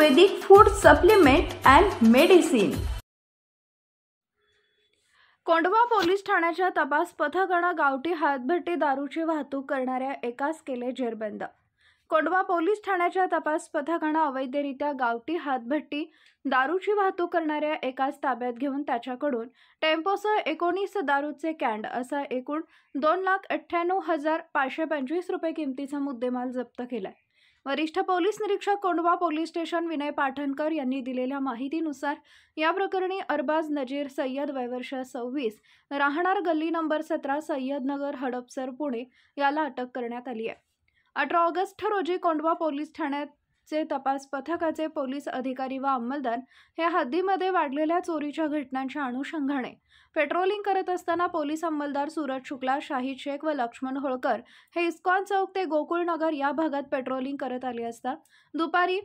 Ayurvedic food supplement and medicine. Kondhwa police ठाण्याच्या तपास पथकाने गावठी हातभट्टी दारूची वाहतूक करणाऱ्या एकास केले जेरबंद। कोंढवा पोलीस ठाण्याच्या तपास पथकाने अवैधरित्या गावठी हातभट्टी दारूची वाहतूक करणाऱ्या एकास ताब्यात घेऊन त्याच्याकडून टेम्पोसह 19 दारूचे कॅन असा एकूण 2,98,525 रुपये किमतीचा मुद्देमाल जप्त केलाय। वरिष्ठ पोलीस निरीक्षक कोंढवा पोलीस स्टेशन विनय पाठणकर यांनी दिलेल्या माहितीनुसार या प्रकरणी अरबाज नजीर सय्यद वय वर्ष 26 राहणार गल्ली नंबर 17 सय्यद नगर हडपसर पुणे याला अटक करण्यात आली आहे। 18 ऑगस्ट रोजी कोंढवा पोलीस ठाण्याचे तपास पथकाचे पोलीस अधिकारी व अंमलदार हे हद्दीमध्ये वाढलेल्या चोरीच्या घटनांच्या अनुषंगाने पेट्रोलिंग करत असताना पोलीस अंमलदार सूरज शुक्ला, शाहिद शेख व लक्ष्मण होळकर हे इस्कॉन चौक ते गोकुळनगर या भागात पेट्रोलिंग करत आले असता दुपारी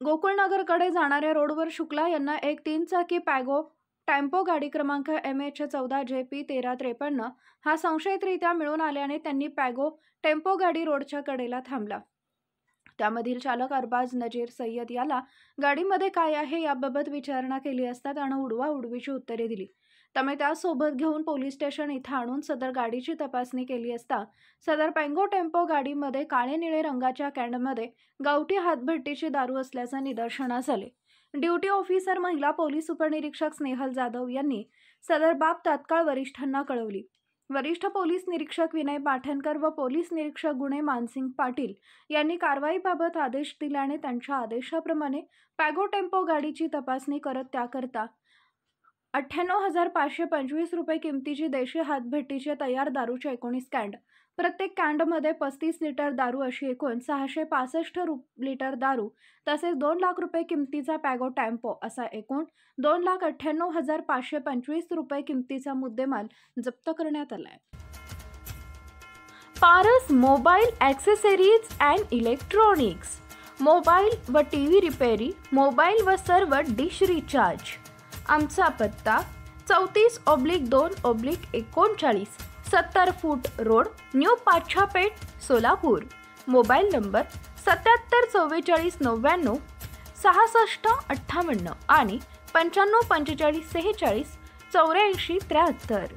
गोकुळनगरकडे जाणाऱ्या रोडवर शुक्ला यांना एक 3 चाकी पॅगो टेम्पो गाडी क्रमांक MH14JP 1353 हा संशयितरित्या मिळून आल्याने त्यांनी पॅगो टेम्पो गाडी रोडच्या कडेला थांबला। त्यामधील चालक अरबाज नजीर सय्यद याला गाडीमध्ये काय आहे याबाबत विचारणा केली असता त्याने उडवाउडवीची उत्तरे दिली। त्यामुळे त्यासोबत घेऊन पोलीस स्टेशन इथं आणून सदर गाडीची तपासणी केली असता सदर पॅगो टेम्पो गाडीमध्ये काळे निळे रंगाच्या कॅनमध्ये गावठी हातभट्टीची दारू असल्याचे निदर्शनास आले। ड्युटी ऑफिसर महिला पोलीस उपनिरीक्षक स्नेहल जाधव यांनी सदर बाब तात्काळ वरिष्ठांना कळवली। वरिष्ठ पोलीस निरीक्षक विनय पाठणकर व पोलीस निरीक्षक गुणे मानसिंग पाटील यांनी कारवाईबाबत आदेश दिल्याने त्यांच्या आदेशाप्रमाणे पॅगो टेम्पो गाडीची तपासणी करत त्याकरता 98,525 रुपये किमतीची देशी हातभट्टीचे तयार दारूचे 19 कॅन, प्रत्येक कॅनमध्ये 35 लिटर दारू अशी एकूण 665 लिटर दारू तसेच 2 लाख रुपये किमतीचा पॅगो टेम्पो असा एकूण 2,98,525 रुपये किमतीचा मुद्देमाल जप्त करण्यात आलाय। Paras mobile accessories and electronics, mobile व टीव्ही रिपेरी, मोबाईल व सर्व डिश रिचार्ज। आमचा पत्ता 34/2/39 70 फूट road, new Pachhapeth, Solapur. Mobile number 774499 6658 आणि 954546 8473।